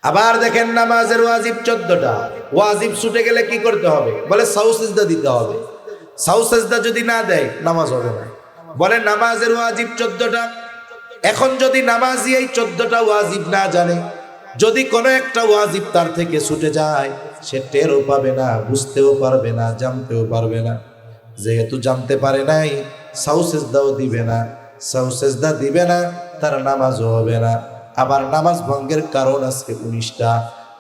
আবার দেখেন নামাজের ওয়াজিব 14টা। ওয়াজিব ছুটে গেলে কি করতে হবে? বলে সাউ সিজদা দিতে হবে। সাউ সিজদা যদি না দেয় নামাজ হবে না। বলে নামাজের ওয়াজিব 14টা। এখন যদি নামাজি এই 14টা ওয়াজিব না জানে, যদি কোনো একটা ওয়াজিব তার থেকে ছুটে যায়, সে টেরও পাবে না, বুঝতেও পারবে না, জানতেও পারবে না। যেহেতু জানতে পারে নাই, সাউ সিজদাও দিবে না। সাউ সিজদা দিবে না, তার নামাজও হবে না। আবার নামাজ ভঙ্গের কারণ আছে 19টা।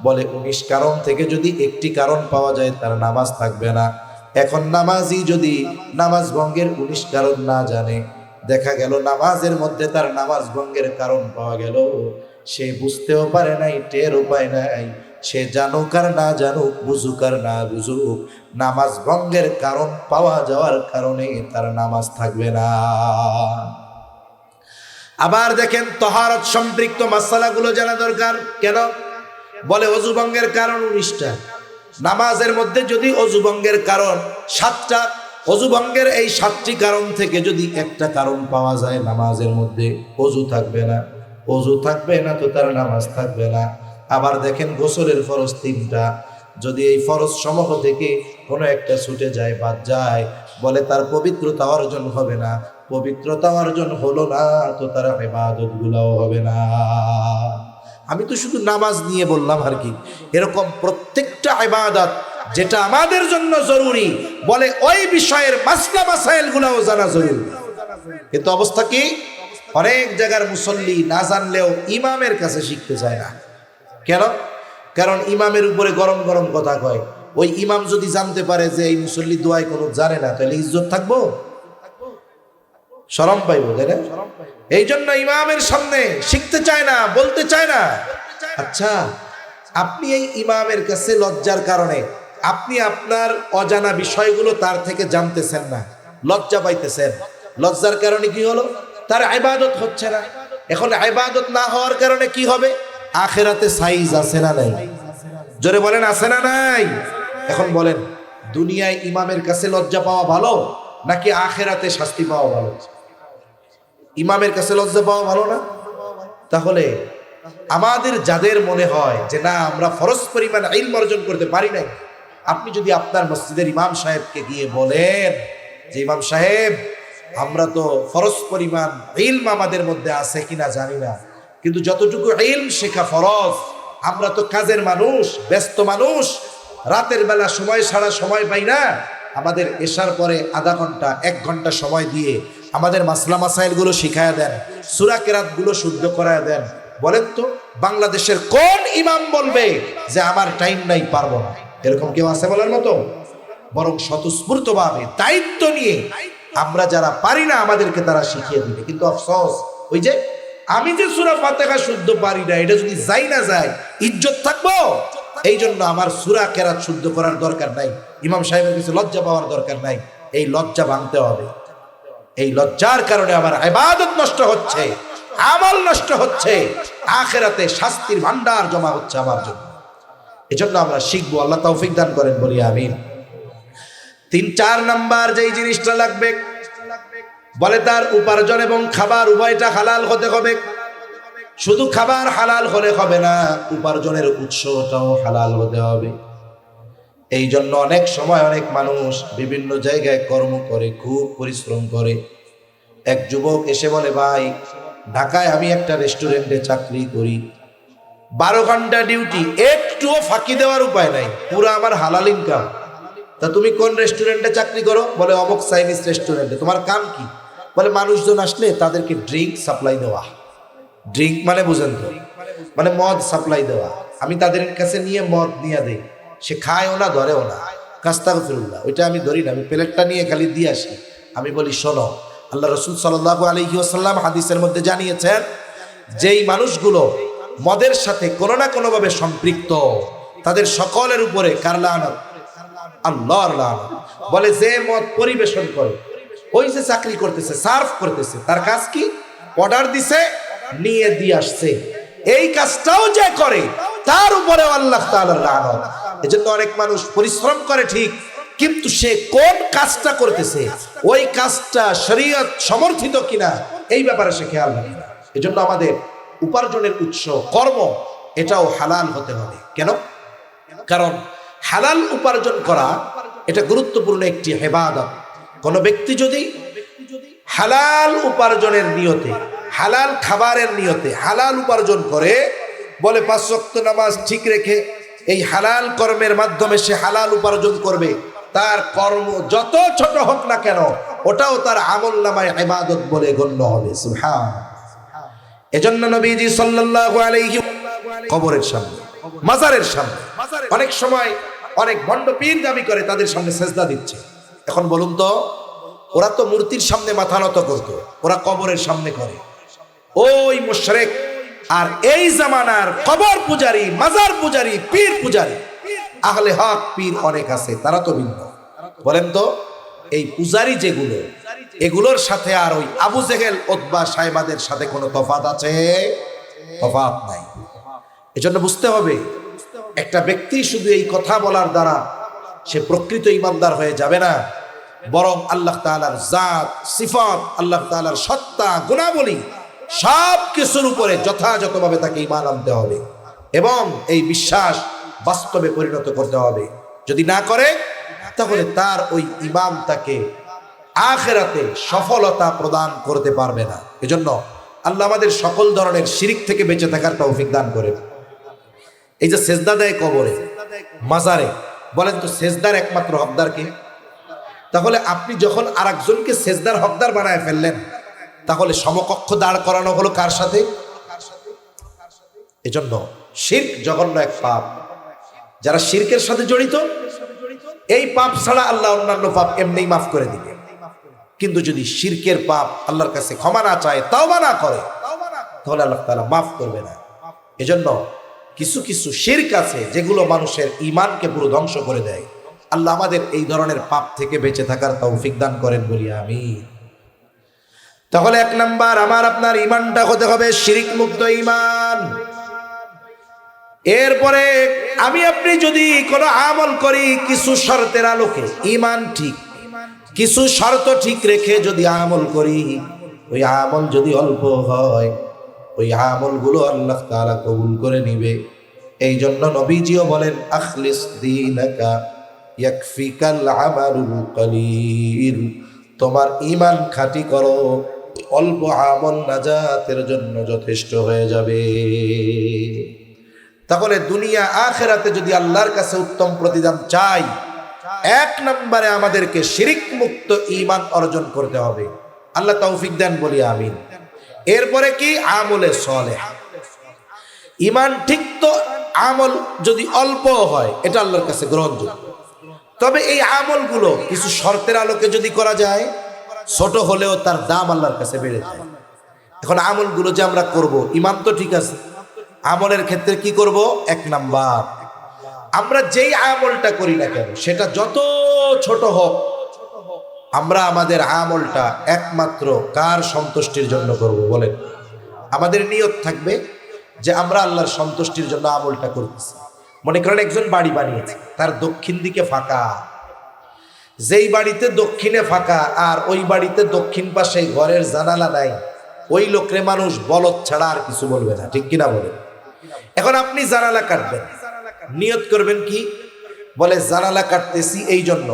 বলে 19 কারণ থেকে যদি একটি কারণ পাওয়া যায়, তার নামাজ থাকবে না। এখন নামাজি যদি নামাজ ভঙ্গের 19 কারণ না জানে, দেখা গেল নামাজের মধ্যে তার নামাজ ভঙ্গের কারণ পাওয়া গেল, সে বুঝতেও পারে নাই, টের উপায় নাই। সে জানুক আর না জানুক, বুঝুক আর না বুঝুক, নামাজ ভঙ্গের কারণ পাওয়া যাওয়ার কারণে তার নামাজ থাকবে না। আবার দেখেন তহারত সম্পৃক্ত মাসালাগুলো জানা দরকার। কেন? বলে অজু ভঙ্গের কারণ 19টা। নামাজের মধ্যে যদি অজু ভঙ্গের কারণ 7টা, অজু ভঙ্গের এই 7টি কারণ থেকে যদি একটা কারণ পাওয়া যায় নামাজের মধ্যে, অজু থাকবে না। অজু থাকবে না তো তার নামাজ থাকবে না। আবার দেখেন গোসলের ফরজ 3টা। যদি এই ফরজ সমূহ থেকে কোনো একটা ছুটে যায়, বাদ যায়, বলে তার পবিত্রতা অর্জন হবে না। পবিত্রতা অর্জন হলো না তো তার ইবাদত গুলাও হবে না। আমি তো শুধু নামাজ নিয়ে বললাম আর কি, এরকম প্রত্যেকটা ইবাদত যেটা আমাদের জন্য জরুরি, বলে ওই বিষয়ের মাসলা মাসাইল গুলাও জানা জরুরি। কিন্তু অবস্থা কি? অনেক জায়গার মুসল্লি না জানলেও ইমামের কাছে শিখতে চায় না। কেন? কারণ ইমামের উপরে গরম গরম কথা কয়। ওই ইমাম যদি জানতে পারে যে এই মুসল্লি দোয়ায় কোনো জানে না, তাহলে ইজ্জত থাকবো? শরম পাইবো, তাই না? এই জন্য ইমামের সামনে শিখতে চায় না, বলতে চায় না। আচ্ছা, আপনি এই ইমামের কাছে লজ্জার কারণে আপনি আপনার অজানা বিষয়গুলো তার থেকে জানতেছেন না, লজ্জা পাইতেছেন। লজ্জার কারণে কি হলো? তার ইবাদত হচ্ছে না। এখন ইবাদত না হওয়ার কারণে কি হবে? আখিরাতে সাইজ আছে না নাই? জোরে বলেন, আছে না নাই? এখন বলেন, দুনিয়ায় ইমামের কাছে লজ্জা পাওয়া ভালো নাকি আখিরাতে শাস্তি পাওয়া ভালো? ইমামের কাছে লজ্জা পাওয়া ভালো না? তাহলে আমাদের যাদের মনে হয় যে না আমরা ফরজ পরিমাণ ইলম অর্জন করতে পারি নাই, আপনি যদি আপনার মসজিদের ইমাম সাহেবকে গিয়ে বলেন যে ইমাম সাহেব, আমরা তো ফরজ পরিমাণ ইলম আমাদের মধ্যে আছে কিনা জানি না, কিন্তু যতটুকু ইলম শেখা ফরজ, আমরা তো কাজের মানুষ, ব্যস্ত মানুষ, রাতের বেলা সময় ছাড়া সময় পাই না, আমাদের এশার পরে আধা ঘন্টা 1 ঘন্টা সময় দিয়ে আমাদের মাসলা মাসাইল গুলো শিখায়া দেন, সূরা কেরাত গুলো শুদ্ধ করায়া দেন। বলেন তো বাংলাদেশের কোন ইমাম বলবে যে আমার টাইম নাই, পারবো না? এরকম কেউ আছে বলার মতো? বরং স্বতঃস্ফূর্তভাবে দায়িত্ব নিয়ে আমরা যারা পারি না আমাদেরকে তারা শিখিয়ে দিবে। কিন্তু আফসোস, ওই যে আমি যে সূরা ফাতিহা শুদ্ধ পারি না, এটা যদি যাই না যায় ইজ্জত থাকবো? এই জন্য আমার সূরা কেরাত শুদ্ধ করার দরকার নাই, ইমাম সাহেবের কাছে লজ্জা পাওয়ার দরকার নাই। এই লজ্জা ভাঙতে হবে। এই লজ্জার কারণে আমার ইবাদত নষ্ট হচ্ছে, আমল নষ্ট হচ্ছে, আখিরাতে শাস্তির ভান্ডার জমা হচ্ছে আমার জন্য। এজন্য আমরা শিখবো। আল্লাহ তৌফিক দান করেন, বলি আমিন। 3-4 নাম্বার যেই জিনিসটা লাগবে, বলে তার উপার্জন এবং খাবার উভয়টা হালাল হতে হবে। শুধু খাবার হালাল হলে হবে না, উপার্জনের উৎসটাও হালাল হতে হবে। এই জন্য অনেক সময় অনেক মানুষ বিভিন্ন জায়গায় কর্ম করে, খুব পরিশ্রম করে। এক যুবক এসে বলে, ভাই ঢাকায় আমি একটা রেস্টুরেন্টে চাকরি করি, 12 ঘন্টা ডিউটি, একটুও ফাঁকি দেওয়ার উপায় নাই, পুরো আমার হালাল ইনকাম। তা তুমি কোন রেস্টুরেন্টে চাকরি করো? বলে অমুক চাইনিজ রেস্টুরেন্টে। তোমার কাম কি? বলে মানুষজন আসলে তাদেরকে ড্রিঙ্ক সাপ্লাই দেওয়া। ড্রিঙ্ক মানে বুঝেন তো, মানে মদ সাপ্লাই দেওয়া। আমি তাদের কাছে নিয়ে মদ নিয়ে দেই, সে খায়ও না, ধরেও না। কাস্তাগফিরুল্লাহ, ওইটা আমি ধরি না, আমি প্লেটটা নিয়ে খালি দিয়ে আসি। আমি বলি, শোনো, আল্লাহ রাসূল সাল্লাল্লাহু আলাইহি ওয়াসাল্লাম হাদিসের মধ্যে জানিয়েছেন, যেই মানুষগুলো মদের সাথে কোনো না কোনোভাবে সম্পৃক্ত, তাদের সকলের উপরে কার লানত? আল্লাহর লানত। বলে যে মদ পরিবেশন করে, ওই যে চাকরি করতেছে, সার্ভ করতেছে, তার কাজ কি? অর্ডার দিছে, নিয়ে দিয়ে আসছে, এই কাজটাও যে করে তার উপরে আল্লাহ তাআলার লানত। এজন্য অনেক মানুষ পরিশ্রম করে ঠিক, কিন্তু সে কোন কাজটা করতেছে, ওই কাজটা শরীয়ত সমর্থিত কিনা, এই ব্যাপারে সে খেয়াল রাখে না। এজন্য আমাদের উপার্জনের উৎস কর্ম, এটাও হালাল হতে হবে। কেন? কারণ হালাল উপার্জন করা এটা গুরুত্বপূর্ণ একটি ইবাদত। কোন ব্যক্তি যদি হালাল উপার্জনের নিয়তে, হালাল খাবারের নিয়তে হালাল উপার্জন করে, বলে 5 ওয়াক্ত নামাজ ঠিক রেখে এই হালাল কর্মের মাধ্যমে সে হালাল উপার্জন করবে, তার কর্ম যত ছোট হোক না কেন ওটাও তার আমলনামায় ইবাদত বলে গণ্য হবে। সুবহানাল্লাহ। এজন্য নবীজি সাল্লাল্লাহু আলাইহি কবরের সামনে, মাজারের সামনে অনেক সময় অনেক ভণ্ড পীর দাবি করে তাদের সামনে সেজদা দিচ্ছে। এখন বলুন তো, ওরা তো মূর্তির সামনে মাথা নত করতো, ওরা কবরের সামনে করে। ওই মুশরিক আর এই জামানার কবর পূজারী, মাজার পূজারী, পীর পূজারী, আহলে হক পীর অনেক আছে, তারা তো ভিন্ন। বলেন তো, এই পূজারী যেগুলো, এগুলোর সাথে আর ওই আবু জেহেল, উতবা, সাইবাদের সাথে কোনো তফাৎ আছে? তফাৎ নাই। এজন্য বুঝতে হবে, একটা ব্যক্তি শুধু এই কথা বলার দ্বারা সে প্রকৃত ইমানদার হয়ে যাবে না, বরং আল্লাহ তাআলার জাত, সিফাত, আল্লাহ তাআলার সত্তা, গুণাবলী সব কিছুর উপরে যথাযথভাবে তাকে ঈমান আনতে হবে এবং এই বিশ্বাস বাস্তবে পরিণত করতে হবে। যদি না করে তাহলে তার ওই ঈমান তাকে আখিরাতে সফলতা প্রদান করতে পারবে না। এজন্য আল্লাহ আমাদের সকল ধরনের শিরক থেকে বেঁচে থাকার তৌফিক দান করেন। এই যে সেজদা দেয় কবরে, মাজারে, বলেন তো সেজদার একমাত্র হকদার কে? তাহলে আপনি যখন আরেকজনকে সেজদার হকদার বানায় ফেললেন, তাহলে সমকক্ষ দাঁড় করানো হলো কার সাথে? এজন্য শিরক জঘন্য এক পাপ। যারা শিরকের সাথে জড়িত, এই পাপ ছাড়া আল্লাহ অন্যান্য পাপ এমনিই মাফ করে দিবে। কিন্তু যদি শিরকের পাপ আল্লাহর কাছে ক্ষমা না চায়, তাওবা না করে, তাহলে আল্লাহ তাআলা মাফ করবে না। এজন্য কিছু কিছু শিরক আছে যেগুলো মানুষের ঈমানকে পুরো ধ্বংস করে দেয়। আল্লাহ আমাদের এই ধরনের পাপ থেকে বেঁচে থাকার তৌফিক দান করেন, বলি আমিন। তাহলে 1 নাম্বার, আমার আপনার ঈমানটা হতে হবে শিরক মুক্ত ঈমান। এরপরে আমি আপনি যদি কোনো আমল করি কিছু শর্তের আলোকে, ঈমান ঠিক, কিছু শর্ত ঠিক রেখে যদি আমল করি, ওই আমল যদি অল্প হয়, ওই আমলগুলো আল্লাহ তাআলা কবুল করে নিবে। এই জন্য নবীজিও বলেন, আখলিস দীনাকা ইয়াকফিকাল আমালুল কলিল। তোমার ঈমান খাঁটি করো, অল্প আমল নাজাতের জন্য যথেষ্ট হয়ে যাবে। তাহলে দুনিয়া আখিরাতে যদি আল্লাহর কাছে উত্তম প্রতিদান চাই, 1 নম্বরে আমাদেরকে শিরক মুক্ত ঈমান অর্জন করতে হবে। আল্লাহ তৌফিক দেন, বলি আমিন। এরপরে কি? আমলে সালেহ। ঈমান ঠিক তো আমল যদি অল্প হয় এটা আল্লাহর কাছে গ্রহণযোগ্য। তবে এই আমলগুলো কিছু শর্তের আলোকে যদি করা যায়, ছোট হলেও তার দাম আল্লাহর কাছে বেড়ে যায়। এখন আমলগুলো যে আমরা করব, ঈমান তো ঠিক আছে, আমলের ক্ষেত্রে কি করব? 1 নাম্বার, আমরা যেই আমলটা করি না কেন সেটা যত ছোট হোক, আমরা আমাদের আমলটা একমাত্র কার সন্তুষ্টির জন্য করব? বলেন। আমাদের নিয়ত থাকবে যে আমরা আল্লাহর সন্তুষ্টির জন্য আমলটা করতেছি। মনে করেন একজন বাড়ি বানিয়েছে, তার দক্ষিণ দিকে ফাঁকা, যেই বাড়িতে দক্ষিণে ফাঁকা আর ওই বাড়িতে দক্ষিণ পাশে ঘরের জানালা নাই, ওই লোকরে মানুষ বলদ ছাড়া আর কিছু বলবে না, ঠিক কিনা বলেন? এখন আপনি জানালা কাটবেন, নিয়ত করবেন কি? বলে জানালা কাটতেছি এই জন্য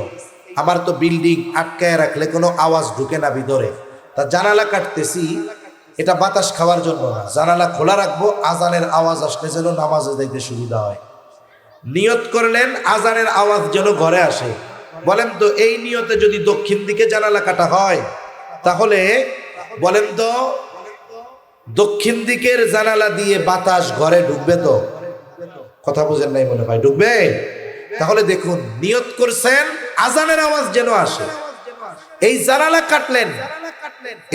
আমার তো বিল্ডিং আটকায় রাখলে কোনো আওয়াজ ঢুকে না ভিতরে, তা জানালা কাটতেছি এটা বাতাস খাওয়ার জন্য না, জানালা খোলা রাখবো, আজানের আওয়াজ আসলে যেন নামাজে যাইতে সুবিধা হয়। নিয়ত করলেন আজানের আওয়াজ যেন ঘরে আসে। বলেন তো এই নিয়তে যদি দক্ষিণ দিকে জানালা কাটা হয়, তাহলে বলেন তো দক্ষিণ দিকের জানালা দিয়ে বাতাস ঘরে ঢুকবে তো? কথা বুঝেন নাই মনে হয়, ঢুকবে? তাহলে দেখুন, নিয়ত করছেন আজানের আওয়াজ যেন আসে, এই জানালা কাটলেন,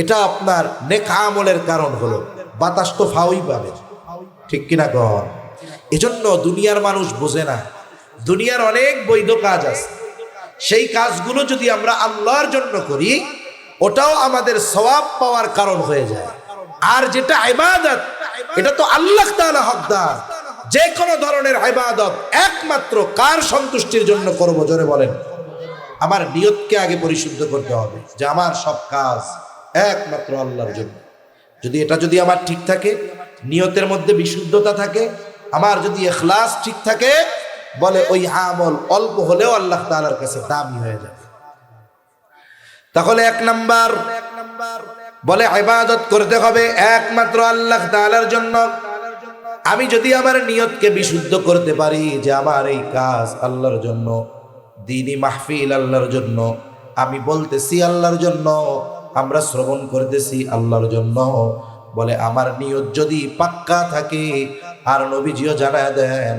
এটা আপনার নেক আমলের কারণ হলো, বাতাস তো ফাউই পাবে, ঠিক কিনা কর? এজন্য দুনিয়ার মানুষ বোঝে না, দুনিয়ার অনেক বৈধ কাজ আছে, সেই কাজগুলো যদি আমরা আল্লাহর জন্য করি ওটাও আমাদের সওয়াব পাওয়ার কারণ হয়ে যায়। আর যেটা ইবাদত, এটা তো আল্লাহ তাআলা হকদার। যে কোনো ধরনের ইবাদত একমাত্র কার সন্তুষ্টির জন্য করব? জোরে বলেন। আমার নিয়তকে আগে পরিশুদ্ধ করতে হবে যে আমার সব কাজ একমাত্র আল্লাহর জন্য। যদি এটা আমার ঠিক থাকে, নিয়তের মধ্যে বিশুদ্ধতা থাকে, আমার যদি ইখলাস ঠিক থাকে, বলে ওই আমল অল্প হলেও আল্লাহ তাআলার কাছে দামি হয়ে যাবে। তাহলে 1 নাম্বার বলে ইবাদত করতে হবে একমাত্র আল্লাহ তাআলার জন্য। আমি যদি আমার নিয়তকে বিশুদ্ধ করতে পারি যে আমার এই কাজ আল্লাহর জন্য, দ্বীনি মাহফিল আল্লাহর জন্য, আমি বলতেছি আল্লাহর জন্য, আমরা শ্রবণ করতেছি আল্লাহর জন্য, বলে আমার নিয়ত যদি পাক্কা থাকে, আর নবীজিও জানায় দেন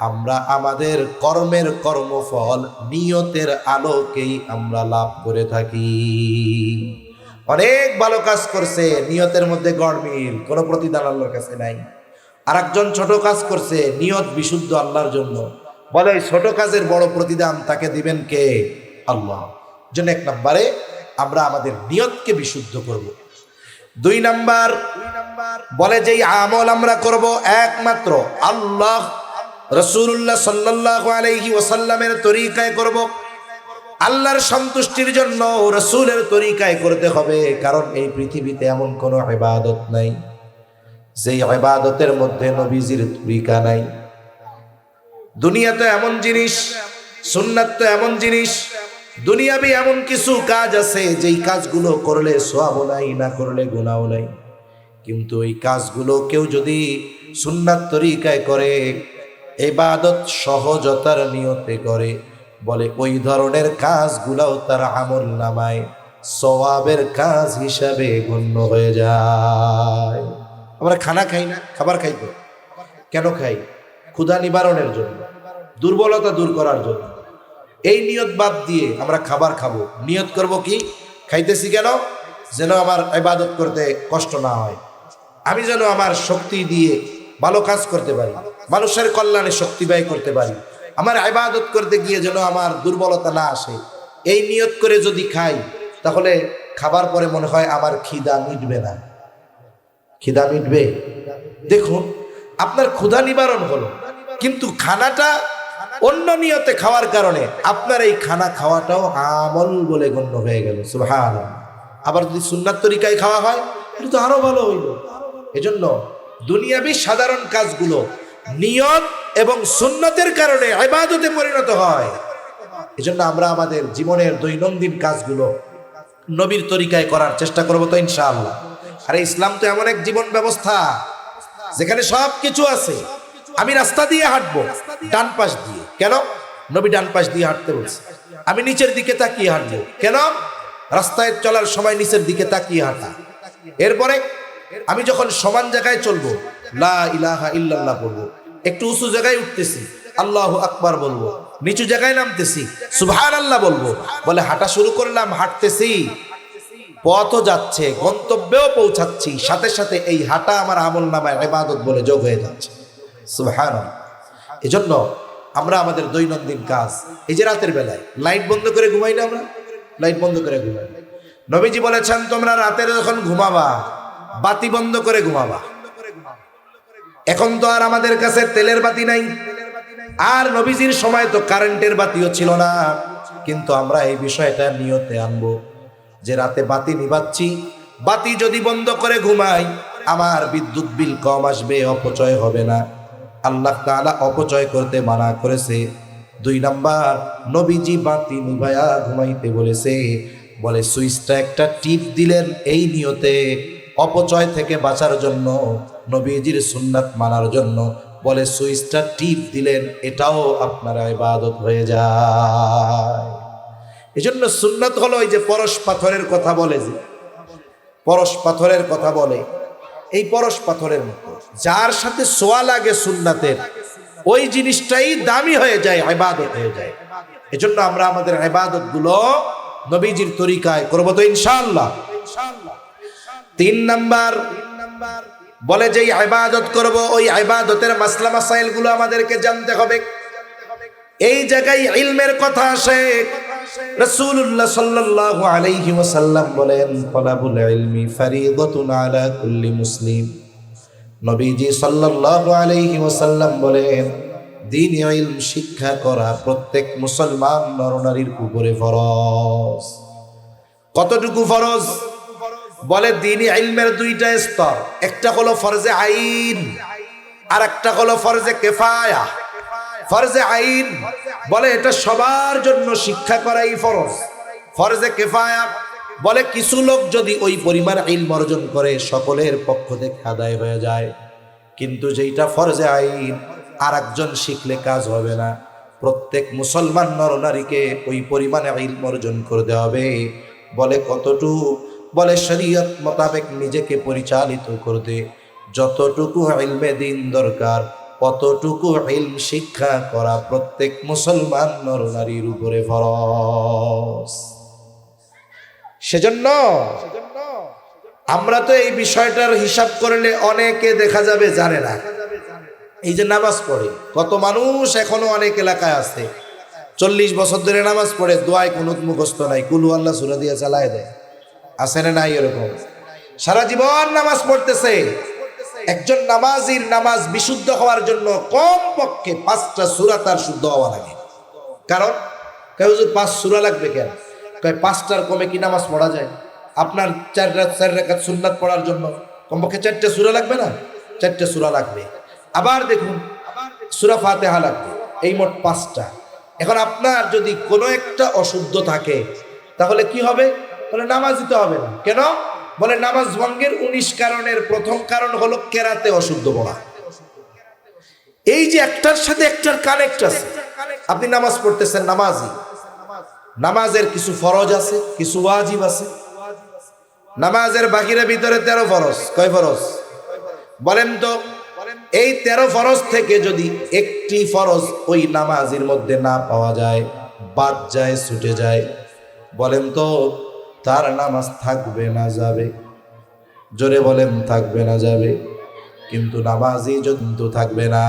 আমরা আমাদের কর্মের কর্মফল নিয়তের আলোকেই আমরা লাভ করে থাকি। অনেক ভালো কাজ করছে, নিয়তের মধ্যে গড়মিল, কোনো প্রতিদান আল্লাহর কাছে নাই। আরেকজন ছোট কাজ করছে, নিয়ত বিশুদ্ধ আল্লাহর জন্য, বলে ওই ছোট কাজের বড় প্রতিদান তাকে দিবেন কে? আল্লাহ। জন্য 1 নম্বরে আমরা আমাদের নিয়তকে বিশুদ্ধ করব। 2 নাম্বার বলে যেই আমল আমরা করব একমাত্র আল্লাহ রাসূলুল্লাহ সাল্লাল্লাহু আলাইহি ওয়াসাল্লামের তরিকায় করব, আল্লাহর সন্তুষ্টির জন্য রাসূলের তরিকায় করতে হবে। কারণ এই পৃথিবীতে এমন কোনো ইবাদত নাই যেই ইবাদতের মধ্যে নবীজির তরিকা নাই। দুনিয়াতে এমন জিনিস, সুন্নাত তো এমন জিনিস, দুনিয়াবি এমন কিছু কাজ আছে যেই কাজগুলো করলে সওয়াবও নাই, না করলে গুনাহও নাই। কিন্তু এই কাজগুলো কেউ যদি সুন্নাত তরিকায় করে, ইবাদত সহজতার নিয়তে করে, বলে ওই ধরনের কাজগুলোও তার আমলনামায় সওয়াবের কাজ হিসাবে গণ্য হয়ে যায়। আমরা খানা খাই না, খাবার খাই তো কেন খাই? ক্ষুধা নিবারণের জন্য, দুর্বলতা দূর করার জন্য। এই নিয়ত বাদ দিয়ে আমরা খাবার খাবো, নিয়ত করব কি? খাইতেছি কেন? যেন আমার ইবাদত করতে কষ্ট না হয়, আমি যেন আমার শক্তি দিয়ে ভালো কাজ করতে পারি, মানুষের কল্যাণে শক্তি ব্যয় করতে পারি, আমার ইবাদত করতে গিয়ে যেন আমার দুর্বলতা না আসে। এই নিয়ত করে যদি খাই, তাহলে খাবার পরে মনে হয় আমার খিদা মিটবে না। খিদা মিটবে? দেখুন, আপনার ক্ষুধা নিবারণ হলো, কিন্তু খানাটা অন্য নিয়তে খাওয়ার কারণে আপনার এই খানা খাওয়াটাও আমল বলে গণ্য হয়ে গেল। সুবহানাল্লাহ। আবার যদি সুন্নাত তরিকায় খাওয়া হয়, এটা তো আরো ভালো হইল। এজন্য দুনিয়াবি সাধারণ কাজগুলো নিয়ত এবং সুন্নতের কারণে ইবাদতে পরিণত হয়। এজন্য আমরা আমাদের জীবনের দৈনন্দিন কাজগুলো নবীর তরিকায় করার চেষ্টা করব তো ইনশাআল্লাহ। আর ইসলাম তো এমন এক জীবন ব্যবস্থা যেখানে সব কিছু আছে। আমি রাস্তা দিয়ে হাঁটবো ডান পাশ দিয়ে, কেন? নবী ডান পাশ দিয়ে হাঁটতে বলছে। আমি নিচের দিকে তাকিয়ে হাঁটবো, কেন? রাস্তায় চলার সময় নিচের দিকে তাকিয়ে হাঁটা। এরপরে আমি যখন সমান জায়গায় চলবো, লা ইলাহা ইল্লাল্লাহ বলবো। একটু উঁচু জায়গায় উঠতেছি, আল্লাহু আকবার বলবো। নিচু জায়গায় নামতেছি, সুবহানাল্লাহ বলবো। বলে হাঁটা শুরু করলাম, হাঁটতেছি, পথও যাচ্ছে, গন্তব্যেও পৌঁছাচ্ছি, সাথে সাথে এই হাঁটা আমার আমলনামায় ইবাদত বলে যোগ হয়ে যাচ্ছে। সুবহানাল্লাহ। এজন্য আমরা আমাদের দৈনন্দিন কাজ, এই যে রাতের বেলায় লাইট বন্ধ করে ঘুমাই না, আমরা লাইট বন্ধ করে ঘুমাই। নবীজি বলেছেন তোমরা রাতের যখন ঘুমাবা বাতি বন্ধ করে ঘুমাবা। এখন তো আর আমাদের কাছে তেলের বাতি নাই, আর নবীজির সময় তো কারেন্টের বাতিও ছিল না। কিন্তু আমরা এই বিষয়টা নিয়তে আনবো যে রাতে বাতি নিভাচ্ছি, বাতি যদি বন্ধ করে ঘুমাই আমার বিদ্যুৎ বিল কম আসবে, অপচয় হবে না। আল্লাহ তাআলা অপচয় করতে মানা করেছে। 2 নাম্বার, নবীজি বাতি নিভায়া ঘুমাইতে বলেছে। বলে সুইচটা একটা টিপ দিলেন এই নিয়তে, অপচয় থেকে বাঁচার জন্য, নবীজির সুন্নাত মানার জন্য। বলে সুইচটা টিপ দিলেন, এটাও আপনার ইবাদত হয়ে যায়। এজন্য সুন্নাত হলো ওই যে পরশ পাথরের কথা বলে, যে পরশ পাথরের কথা বলে, এই পরশ পাথরের মতো যার সাথে সোয়া লাগে সুন্নাতের, ওই জিনিসটাই দামি হয়ে যায়, ইবাদত হয়ে যায়। এজন্য আমরা আমাদের ইবাদত গুলো নবীজির তরিকায় করব তো ইনশাআল্লাহ। 3 নাম্বার বলে যে ইবাদত করব, ওই ইবাদতের মাসলা মাসাইল গুলো আমাদেরকে জানতে হবে। এই জায়গায় ইলমের কথা আসে। রাসূলুল্লাহ সাল্লাল্লাহু আলাইহি ওয়াসাল্লাম বলেন, তালাবুল ইলমি ফারিদাতুন আলা কুল্লি মুসলিম। নবীজি সাল্লাল্লাহু আলাইহি ওয়াসাল্লাম বলেন, দ্বীনি ইলম শিক্ষা করা প্রত্যেক মুসলমান নরনারীর উপরে ফরজ। কতটুকু ফরজ? বলে দ্বীনি ইলমের 2টা স্তর। একটা হলো ফরজে আইন, আর একটা হলো ফরজে কেফায়া, ফরজে আইন, বলে এটা সবার জন্য শিক্ষা করাই ফরজ। ফরজে কেফায়া বলে কিছু লোক যদি ওই পরিমাণ ইলম অর্জন করে সকলের পক্ষ থেকে আদায় হয়ে যায়। কিন্তু যেটা ফরজে আইন আর একজন শিখলে কাজ হবে না, প্রত্যেক মুসলমান নরনারীকে ওই পরিমাণে ইলম অর্জন করতে হবে। বলে কতটুকু? বলে শরীয়ত মোতাবেক নিজেকে পরিচালিত করতে যতটুকু ইলমে দিন দরকার অতটুকু ইলম শিক্ষা করা প্রত্যেক মুসলমান নরনারীর উপরে ফরজ। সেজন্য আমরা তো এই বিষয়টার হিসাব করলে অনেকে দেখা যাবে জানে না। এই যে নামাজ পড়ে কত মানুষ এখনো অনেক এলাকায় আছে 40 বছর ধরে নামাজ পড়ে, দোয়ায় কুনুত মুখস্থ নাই, কুলু আল্লাহ সূরা দিয়ে চালায় দেয়, আছে না নাই? এরকম সারা জীবন নামাজ পড়তেছে। একজন নামাজির নামাজ বিশুদ্ধ হওয়ার জন্য কম পক্ষে 5টা সূরা তার শুদ্ধ হওয়া লাগে। কারণ কেউ যদি 5 সূরা লাগবে কেন? 5টার কমে কি নামাজ পড়া যায়? আপনার 4 রাকাত সুন্নাত পড়ার জন্য কমপক্ষে 4টা সূরা লাগবে না? 4টা সূরা লাগবে। আবার দেখুন সূরা ফাতিহা লাগবে, এই মোট 5টা। এখন আপনার যদি কোনো একটা অশুদ্ধ থাকে তাহলে কি হবে? বলে নামাজ দিতে হবে না। কেন? বলে নামাজ ভঙ্গের 19 কারণের প্রথম কারণ হলো কেরাতে অশুদ্ধ পড়া। এই যে একটার সাথে একটার কানেক্ট আছে। আপনি নামাজ পড়তেছেন, নামাজি, নামাজের কিছু ফরজ আছে, কিছু ওয়াজিব আছে। নামাজের বাকিরা ভিতরে 13 ফরজ। কয় ফরজ বলেন তো? এই 13 ফরজ থেকে যদি একটি ফরজ ওই নামাজের মধ্যে না পাওয়া যায়, বাদ যায়, ছুটে যায়, বলেন তো তার নামাজ থাকবে না যাবে? জোরে বলেন, থাকবে না যাবে? কিন্তু নামাজই কিন্তু থাকবে না।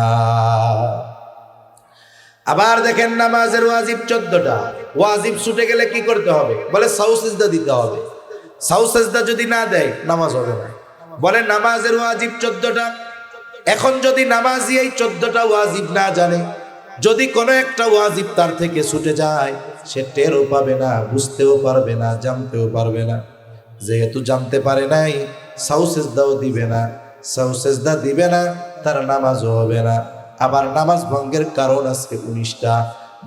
আবার দেখেন নামাজের ওয়াজিব 14টা। ওয়াজিব ছুটে গেলে কি করতে হবে? বলে সাউ সিজদা দিতে হবে। সাউ সিজদা যদি না দেয় নামাজ হবে না। বলে নামাজের ওয়াজিব 14টা। এখন যদি নামাজি এই 14টা ওয়াজিব না জানে, যদি কোনো একটা ওয়াজিব তার থেকে ছুটে যায়, সে টেরও পাবে না, বুঝতেও পারবে না, জানতেও পারবে না। যেহেতু জানতে পারে নাই, সাউ সিজদাও দিবে না। সাউ সিজদা দিবে না, তার নামাজও হবে না। আবার নামাজ ভঙ্গের কারণ আছে 19টা।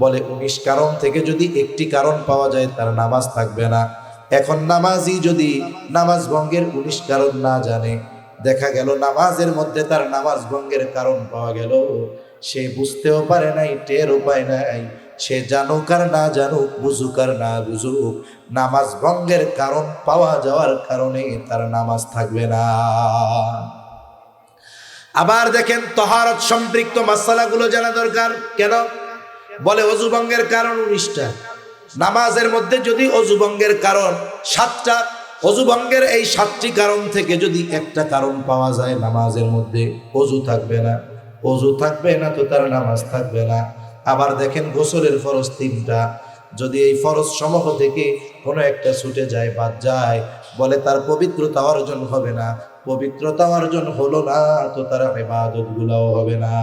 বলে 19 কারণ থেকে যদি একটি কারণ পাওয়া যায় তার নামাজ থাকবে না। এখন নামাজি যদি নামাজ ভঙ্গের 19 কারণ না জানে, দেখা গেল নামাজের মধ্যে তার নামাজ ভঙ্গের কারণ পাওয়া গেল, সে বুঝতেও পারে নাই, টের উপায় নাই। সে জানুক আর না জানুক, বুঝুক আর না বুঝুক, নামাজ ভঙ্গের কারণ পাওয়া যাওয়ার কারণে তার নামাজ থাকবে না। আবার দেখেন তহারত সম্পৃক্ত মাসালাগুলো জানা দরকার। কেন? বলে অজু ভঙ্গের কারণ 19টা। নামাজের মধ্যে যদি অজু ভঙ্গের কারণ 7টা, অজু ভঙ্গের এই 7টি কারণ থেকে যদি একটা কারণ পাওয়া যায় নামাজের মধ্যে, অজু থাকবে না। অজু থাকবে না তো তার নামাজ থাকবে না। আবার দেখেন গোসলের ফরজ 3টা। যদি এই ফরজ সমূহ থেকে কোনো একটা ছুটে যায়, বাদ যায়, বলে তার পবিত্রতা অর্জন হবে না। পবিত্রতা অর্জন হলো না তো তার ইবাদত গুলাও হবে না।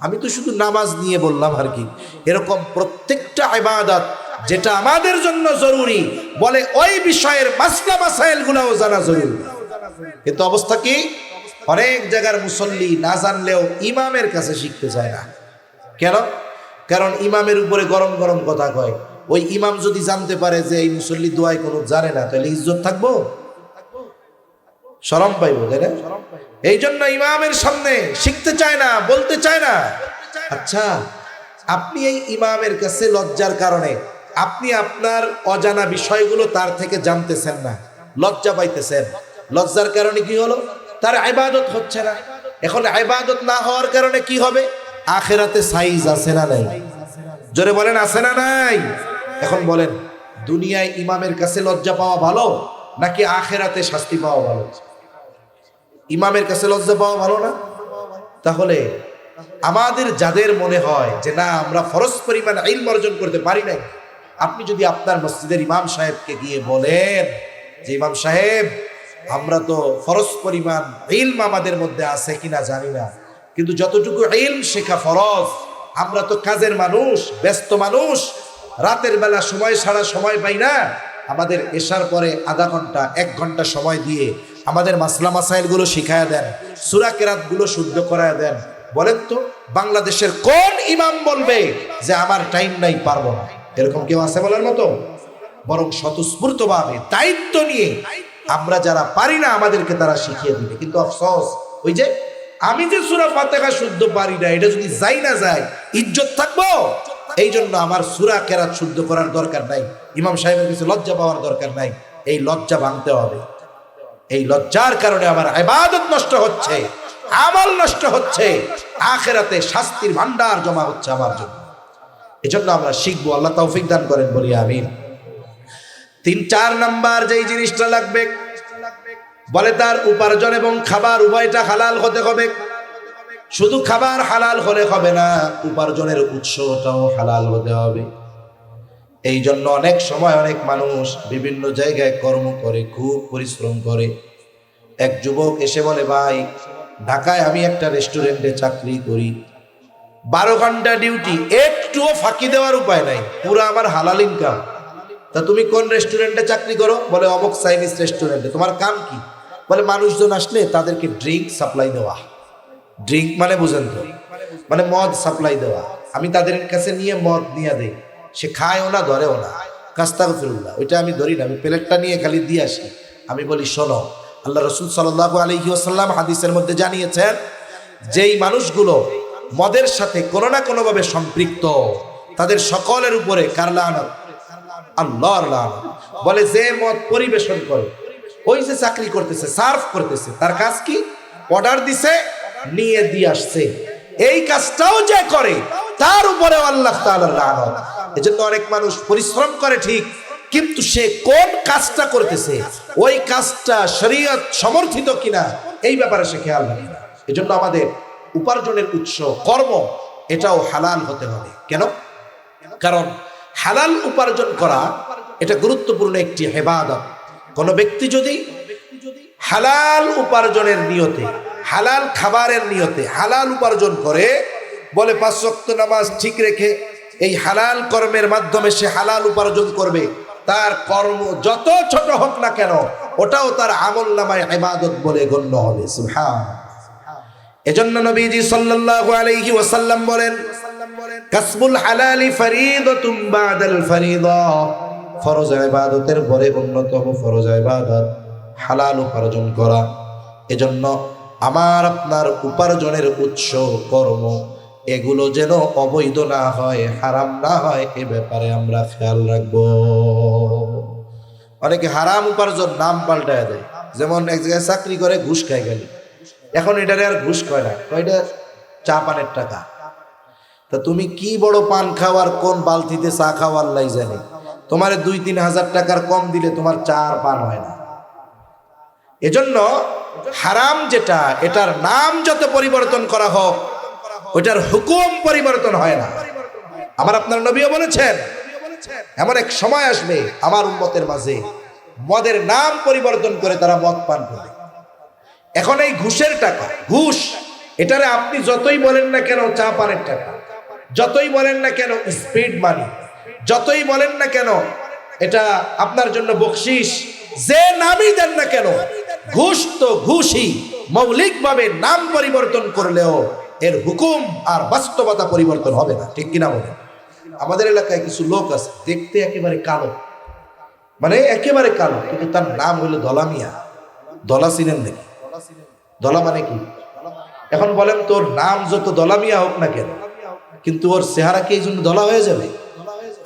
আমি তো শুধু নামাজ নিয়ে বললাম আর কি, এরকম প্রত্যেকটা ইবাদত যেটা আমাদের জন্য জরুরি, বলে ওই বিষয়ের মাসলা মাসাইল গুলাও জানা জরুরি। কিন্তু অবস্থা কি? অনেক জায়গার মুসল্লি না জানলেও ইমামের কাছে শিখতে চায় না। কেন? কারণ ইমামের উপরে গরম গরম কথা কয়। ওই ইমাম যদি জানতে পারে যে এই মুসল্লি দোয়ায় কোনো জানে না, তাহলে ইজ্জত থাকবো? শরম পাইবো, তাই না? এই জন্য ইমামের সামনে শিখতে চায় না, বলতে চায় না। আচ্ছা, আপনি এই ইমামের কাছে লজ্জার কারণে আপনি আপনার অজানা বিষয়গুলো তার থেকে জানতেছেন না, লজ্জা পাইতেছেন। লজ্জার কারণে কি হলো? তার ইবাদত হচ্ছে না। এখন ইবাদত না হওয়ার কারণে কি হবে? আখিরাতে সাইজ আছে না নাই? জোরে বলেন, আছে না নাই? এখন বলেন, দুনিয়ায় ইমামের কাছে লজ্জা পাওয়া ভালো নাকি আখিরাতে শাস্তি পাওয়া ভালো? ইমামের কাছে লজ্জা পাওয়া ভালো না? তাহলে আমাদের যাদের মনে হয় যে না আমরা ফরজ পরিমাণ ইলম অর্জন করতে পারি নাই, আপনি যদি আপনার মসজিদের ইমাম সাহেবকে গিয়ে বলেন যে ইমাম সাহেব, আমরা তো ফরজ পরিমাণ ইলম আমাদের মধ্যে আছে কিনা জানি না, কিন্তু যতটুকু ইলম শেখা ফরজ, আমরা তো কাজের মানুষ, ব্যস্ত মানুষ, রাতের বেলা সময় ছাড়া সময় পাই না, আমাদের এশার পরে আধা ঘন্টা 1 ঘন্টা সময় দিয়ে আমাদের মাসলা মাসাইলগুলো শিখায়া দেন, সূরা কেরাত গুলো শুদ্ধ করায় দেন। বলেন তো বাংলাদেশের কোন ইমাম বলবে যে আমার টাইম নাই, পারবো না? এরকম কেউ আছে বলার মতো? বরং স্বতঃস্ফূর্তভাবে দায়িত্ব নিয়ে আমরা যারা পারি না আমাদেরকে তারা শিখিয়ে দিবে। কিন্তু আফসোস, ওই যে আমি যে সূরা ফাতিহা শুদ্ধ পারি না, এটা যদি যাই না যায় ইজ্জত থাকবো? এই জন্য আমার সূরা কেরাত শুদ্ধ করার দরকার নাই, ইমাম সাহেবের কাছে লজ্জা পাওয়ার দরকার নাই। এই লজ্জা ভাঙতে হবে। এই লজ্জার কারণে আমার ইবাদত নষ্ট হচ্ছে, আমল নষ্ট হচ্ছে, আখিরাতে শাস্তির ভান্ডার জমা হচ্ছে আমার জন্য। এজন্য আমরা শিখবো। আল্লাহ তৌফিক দান করেন, বলি আমিন। 3-4 নাম্বার যেই জিনিসটা লাগবে, বলে তার উপার্জন এবং খাবার উভয়টা হালাল হতে হবে। শুধু খাবার হালাল হলে হবে না, উপার্জনের উৎসটাও হালাল হতে হবে। এই জন্য অনেক সময় অনেক মানুষ বিভিন্ন জায়গায় কর্ম করে, খুব পরিশ্রম করে। এক যুবক এসে বলে, ভাই ঢাকায় আমি একটা রেস্টুরেন্টে চাকরি করি, 12 ঘন্টা ডিউটি, একটুও ফাঁকি দেওয়ার উপায় নাই, পুরো আমার হালাল ইনকাম। তা তুমি কোন রেস্টুরেন্টে চাকরি করো? বলে অমুক চাইনিজ রেস্টুরেন্টে। তোমার কাম কি? বলে মানুষজন আসলে তাদেরকে ড্রিঙ্ক সাপ্লাই দেওয়া। ড্রিঙ্ক মানে বুঝেন তো, মানে মদ সাপ্লাই দেওয়া। আমি তাদের কাছে নিয়ে মদ নিয়ে দেই, সে খায়ও না ধরেও না, কাস্তাগফিরুল্লাহ, ওইটা আমি ধরি না, আমি প্লেটটা নিয়ে খালি দিয়ে আসি। আমি বলি শোনো, আল্লাহ রাসূল সাল্লাল্লাহু আলাইহি ওয়াসাল্লাম হাদিসের মধ্যে জানিয়েছেন, যেই মানুষগুলো মদের সাথে কোনো না কোনোভাবে সম্পৃক্ত, তাদের সকলের উপরে কার লানত? আল্লাহর লানত। বলে যে মদ পরিবেশন করে, ওই যে চাকরি করতেছে, সার্ভ করতেছে, তার কাজ কি? অর্ডার দিছে, নিয়ে দিয়ে আসছে, এই কাজটাও যে করে তার উপরে আল্লাহ তাআলার লানত। এজন্য অনেক মানুষ পরিশ্রম করে ঠিক, কিন্তু সে কোন কাজটা করতেছে, ওই কাজটা শরীয়ত সমর্থিত কিনা, এই ব্যাপারে সে খেয়াল রাখে না। এজন্য আমাদের উপার্জনের উৎস কর্ম এটাও হালাল হতে হবে। কেন? কারণ হালাল উপার্জন করা এটা গুরুত্বপূর্ণ একটি ইবাদত। কোন ব্যক্তি যদি হালাল উপার্জনের নিয়তে, হালাল খাবারের নিয়তে হালাল উপার্জন করে, বলে 5 ওয়াক্ত নামাজ ঠিক রেখে এই হালাল কর্মের মাধ্যমে সে হালাল উপার্জন করবে, তার কর্ম যত ছোট হোক না কেন ওটাও তার আমলনামায় ইবাদত বলে গণ্য হবে। সুবহানাল্লাহ। এজন্য নবীজি সাল্লাল্লাহু আলাইহি ওয়াসাল্লাম বলেন, কাসবুল হালালি ফরিদাতুম বাদাল ফরিদা, ফরজ ইবাদতের পরে অন্যতম ফরজ ইবাদত হালাল উপার্জন করা। এজন্য আমার আপনার উপার্জনের উৎস কর্ম এগুলো যেন অবৈধ না হয়, হারাম না হয়, এ ব্যাপারে আমরা খেয়াল রাখবো। অনেকে হারাম উপার্জন নাম পাল্টায় দেয়, যেমন এক জায়গায় চাকরি করে ঘুষ খায় গেল, এখন এটারে আর ঘুষ খায় না, কয়টা চা পানের টাকা। তা তুমি কি বড় পান খাওয়ার, কোন বালতিতে চা খাওয়ার লাই জানে, তোমার 2-3 হাজার টাকার কম দিলে তোমার চা আর পান হয় না। এজন্য হারাম যেটা, এটার নাম যত পরিবর্তন করা হোক, ওইটার হুকুম পরিবর্তন হয় না। আমার আপনার নবীও বলেছেন, এমন এক সময় আসবে আমার উম্মতের মাঝে মদের নাম পরিবর্তন করে তারা মদ পান করে। এখন এই ঘুষের টাকা, ঘুষ, এটারে আপনি যতই বলেন না কেন চা পানের টাকা, যতই বলেন না কেন স্পিড মানি, যতই বলেন না কেন এটা আপনার জন্য বকশিস, যে নামই দেন না কেন, ঘুষ তো ঘুষই। মৌলিকভাবে নাম পরিবর্তন করলেও এর হুকুম আর বাস্তবতা পরিবর্তন হবে না, ঠিক কিনা বলেন? আমাদের এলাকায় কিছু লোক আছে দেখতে একেবারে কালো, মানে একেবারে কালো, কিন্তু তার নাম হলো দলা মিয়া। দলা চিনেন নাকি? দলা মানে কি? এখন বলেন তোর নাম যত দলা মিয়া হোক না কেন, কিন্তু ওর চেহারা কি এই জন্য দলা হয়ে যাবে?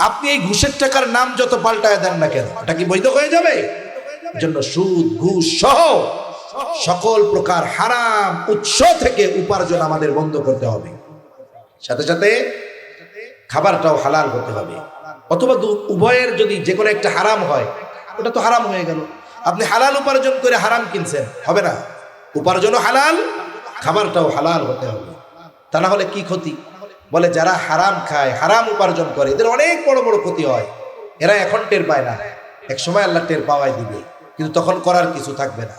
আপনি এই ঘুষের টাকার নাম যত পাল্টায় দেন না কেন, এটা কি বৈধ হয়ে যাবে? জন্য সুদ ঘুষ সহ সকল প্রকার হারাম উৎস থেকে উপার্জন আমাদের বন্ধ করতে হবে। সাথে সাথে খাবারটাও হালাল হতে হবে, অথবা উভয়ের যদি যে কোনো একটা হারাম হয়, ওটা তো হারাম হয়ে গেল। আপনি হালাল উপার্জন করে হারাম কিনছেন, হবে না। উপার্জনও হালাল, খাবারটাও হালাল হতে হবে। তা না হলে কি ক্ষতি? বলে যারা হারাম খায়, হারাম উপার্জন করে, এদের অনেক বড় বড় ক্ষতি হয়। এরা এখন টের পায় না, এক সময় আল্লাহ টের পাওয়াই দিবে, কিন্তু তখন করার কিছু থাকবে না।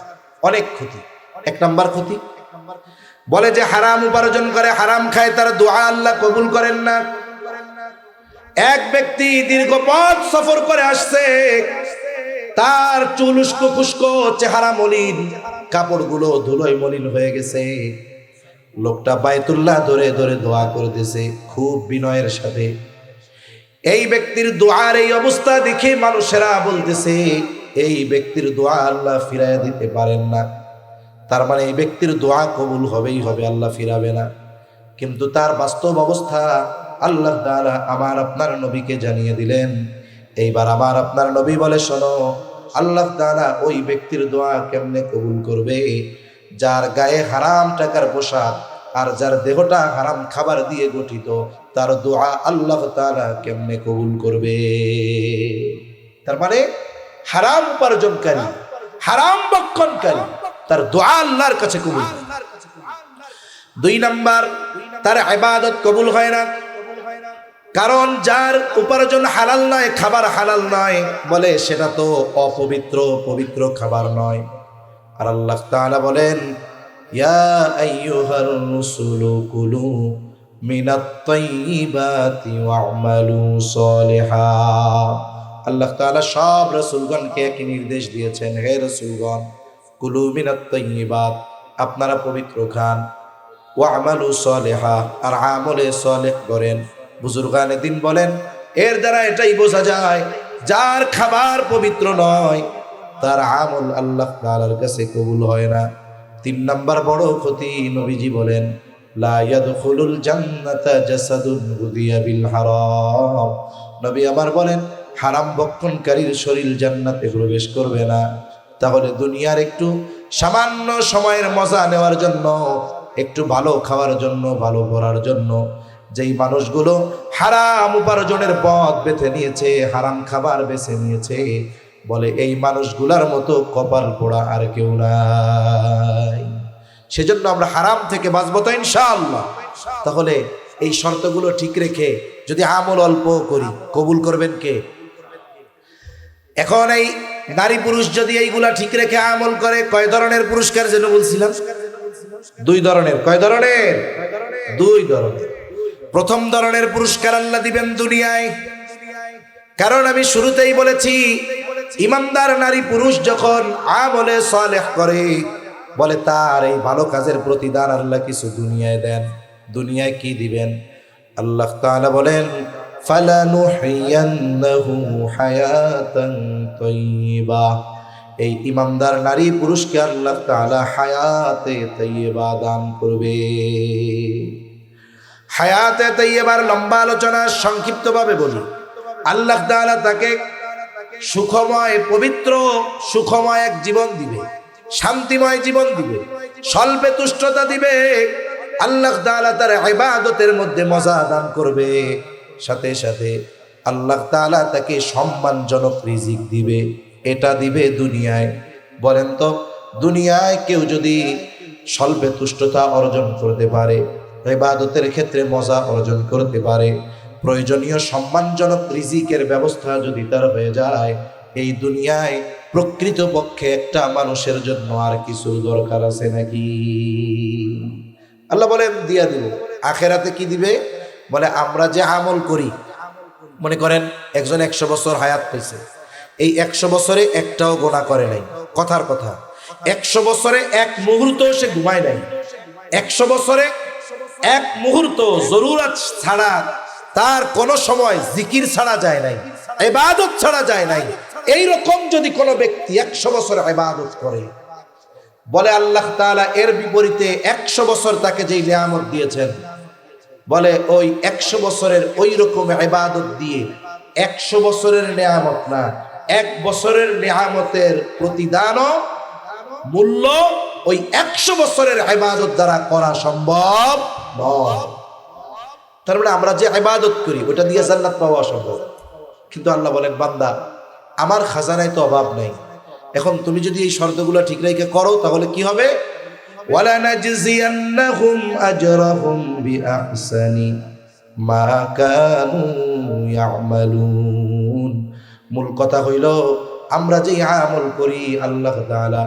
অনেক ক্ষতি। 1 নাম্বার ক্ষতি, বলে যে হারাম উপার্জন করে, হারাম খায়, তার দোয়া আল্লাহ কবুল করেন না। এক ব্যক্তি দীর্ঘ পথ সফর করে আসছে, তার চুল উস্কো খুস্কো, চেহারা মলিন, কাপড়গুলো ধুলোয় মলিন হয়ে গেছে। লোকটা বায়তুল্লাহ ধরে ধরে দোয়া করতেছে খুব বিনয়ের সাথে। এই ব্যক্তির দোয়ার এই অবস্থা দেখে মানুষেরা বলতেছে এই ব্যক্তির দোয়া আল্লাহ ফিরাইয়া দিতে পারেন না, তার মানে এই ব্যক্তির দোয়া কবুল হবেই হবে, আল্লাহ ফিরাবে না। কিন্তু তার বাস্তব অবস্থা আল্লাহ তাআলা আমার আপনার নবীকে জানিয়ে দিলেন। এইবার আমার আপনার নবী বলে, শোনো, আল্লাহ তাআলা ওই ব্যক্তির দোয়া কেমনে কবুল করবে? যার গায়ে হারাম টাকার পোশাক আর যার দেহটা হারাম খাবার দিয়ে গঠিত, তার দোয়া আল্লাহ তাআলা কেমনে কবুল করবে? তার মানে হারাম উপার্জনকারী, হারাম ভক্ষণকারী, তার দোয়া আল্লাহর কাছে কবুল। 2 নাম্বার, তার ইবাদত কবুল হয় না, কারণ যার উপার্জন হালাল নয়, খাবার হালাল নয়, বলে সেটা তো অপবিত্র, পবিত্র খাবার নয়। আর আল্লাহ তাআলা বলেন, ইয়া আইয়ুহার রাসূলু কুলু মিনাত তাইয়্যিবাতি ওয়া'মালু সলিহা। আল্লাহ তাআলা সব রাসূলগণকে একই নির্দেশ দিয়েছেন, হে রাসূলগণ, কুলু মিনাত তাইয়্যিবাত, আপনারা পবিত্র খান, ওয়া'মালু সলিহা, আর আমলে সলিহ করেন। বুজুর্গানে দিন বলেন, এর দ্বারা এটাই বোঝা যায় যার খাবার পবিত্র নয় তার আমল আল্লাহ তাআলার কাছে কবুল হয় না। 3 নাম্বার বড় ক্ষতি, নবীজি বলেন, লা ইয়াদখুলুল জান্নাতা জাসাদুন গুদিয়া বিল হারাম। নবী আমার বলেন, হারাম ভক্ষণকারীর শরীর জান্নাতে প্রবেশ করবে না। তাহলে দুনিয়ার একটু সামান্য সময়ের মজা নেওয়ার জন্য, একটু ভালো খাওয়ার জন্য, ভালো পড়ার জন্য যেই মানুষগুলো হারাম উপার্জনের পথ বেছে নিয়েছে, হারাম খাবার বেছে নিয়েছে, বলে এই মানুষগুলার মতো কপাল পোড়া আর কেউ নাই। সেজন্য আমরা হারাম থেকে বাঁচবো তো ইনশাআল্লাহ। তাহলে এই শর্তগুলো ঠিক রেখে যদি আমল অল্প করি, কবুল করবেন কে? এখন এই নারী পুরুষ যদি এইগুলা ঠিক রেখে আমল করে, কয় ধরনের পুরস্কার যেন বলছিলাম? 2 ধরনের। কয় ধরনের? 2 ধরনের। প্রথম ধরনের পুরস্কার আল্লাহ দিবেন দুনিয়ায়, কারণ আমি শুরুতেই বলেছি ইমানদার নারী পুরুষ যখন আমলে সালেহ করে, বলে তার এই ভালো কাজের প্রতিদান আল্লাহ কিছু দুনিয়ায় দেন। দুনিয়ায় কি দিবেন? আল্লাহ তাআলা বলেন, ফালানুহিয়ান্নাহু হায়াতান তাইয়্যিবা। এই ইমানদার নারী পুরুষকে আল্লাহ তাআলা হায়াতে তাইয়্যিবা দান করবে। হায়াতে তাইয়্যিবার লম্বা আলোচনা সংক্ষিপ্তভাবে বলি, আল্লাহ তাআলা তাকে সুখময়, পবিত্র, সুখময় এক জীবন দিবে, শান্তিময় জীবন দিবে, স্বল্পে তুষ্টতা দিবে। আল্লাহ তাআলা তার ইবাদতের মধ্যে মজা দান করবে, সাথে সাথে আল্লাহ তাআলা তাকে সম্মানজনক রিজিক দিবে। এটা দিবে দুনিয়ায়। বলেন তো, দুনিয়ায় কেউ যদি স্বল্পে তুষ্টতা অর্জন করতে পারে, ইবাদতের ক্ষেত্রে মজা অর্জন করতে পারে, প্রয়োজনীয় সম্মানজনক রিজিকের ব্যবস্থা যদি তার হয়ে যায়, এই দুনিয়ায় প্রকৃতপক্ষে একটা মানুষের জন্য আর কিছু দরকার আছে নাকি? আল্লাহ বলেন দিয়া দিব। আখেরাতে কি দিবে? বলে আমরা যে আমল করি, মনে করেন একজন 100 বছর হায়াত পেয়েছে, এই 100 বছরে একটাও গুনাহ করে নাই। কথার কথা, 100 বছরে এক মুহূর্ত সে ঘুমায় নাই, 100 বছরে এক মুহূর্ত জরুরত ছাড়া তার কোনো সময় জিকির ছাড়া যায় নাই, ইবাদত ছাড়া যায় নাই। এইরকম যদি কোনো ব্যক্তি 100 বছর ইবাদত করে, বলে আল্লাহ তাআলা এর বিপরীতে 100 বছর তাকে যেই নিয়ামত দিয়েছেন, বলে ওই 100 বছরের ওই রকম ইবাদত দিয়ে 100 বছরের নিয়ামত না, 1 বছরের নিয়ামতের প্রতিদানও মূল্য ওই 100 বছরের ইবাদত দ্বারা করা সম্ভব নয়। তার মানে আমরা যে ইবাদত করি ওটা দিয়ে জান্নাত পাওয়া সম্ভব, কিন্তু আল্লাহ বলেন, বান্দা আমার খাজানায় তো অভাব নেই। এখন তুমি যদি এই শর্তগুলো ঠিক রেখে করো, তাহলে কি হবে? ওয়ালা নাজজিয়ান্নাহুম আজরাহুম বিআহসানি মা কানু ইয়ামালুন। মূল কথা হইল, আমরা যে আমল করি আল্লাহ তাআলা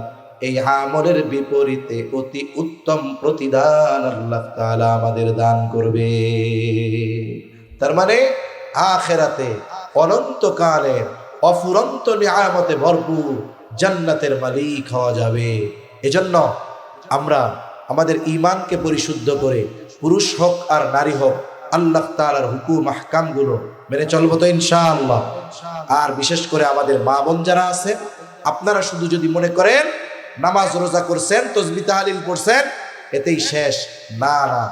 এই আমলের বিপরীতে অতি উত্তম প্রতিদান আল্লাহ তাআলা আমাদের দান করবে। তার মানে আখিরাতে অনন্তকালের অফুরন্ত নিয়ামতে ভরপুর জান্নাতের মালিক হওয়া যাবে। এজন্য আমরা আমাদের ঈমানকে পরিশুদ্ধ করে পুরুষ হোক আর নারী হোক আল্লাহ তাআলার হুকুম আহকামগুলো মেনে চলবো তো ইনশাআল্লাহ। আর বিশেষ করে আমাদের মা বোন যারা আছে, আপনারা শুধু যদি মনে করেন নামাজ রোজা করছেন, তাসবিহ তাহলিল করছেন, এতেই শেষ, না না,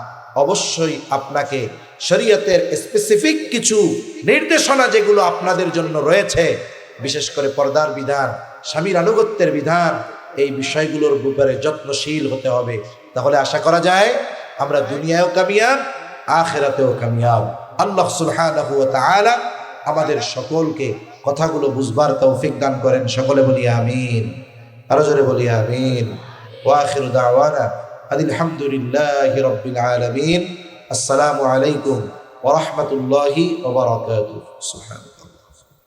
অবশ্যই আপনাকে শরীয়তের স্পেসিফিক কিছু নির্দেশনা যেগুলো আপনাদের জন্য রয়েছে, বিশেষ করে পর্দার বিধান, স্বামীর আনুগত্যের বিধান, এই বিষয়গুলোর ব্যাপারে যত্নশীল হতে হবে। তাহলে আশা করা যায় আমরা দুনিয়ায়ও কামিয়াব, আখিরাতেও কামিয়াব। আল্লাহ সুবহানাহু ওয়া তাআলা আমাদের সকলকে কথাগুলো বুঝবার তৌফিক দান করেন। সকলে বলি আমিন, আরো জোরে বলি আমিন। ওয়া আখিরু দাওয়ানা আলহামদুলিল্লাহি রাব্বিল আলামিন। আসসালামু আলাইকুম ওয়া রাহমাতুল্লাহি ওয়া বারাকাতুহু। সুবহানাল্লাহ।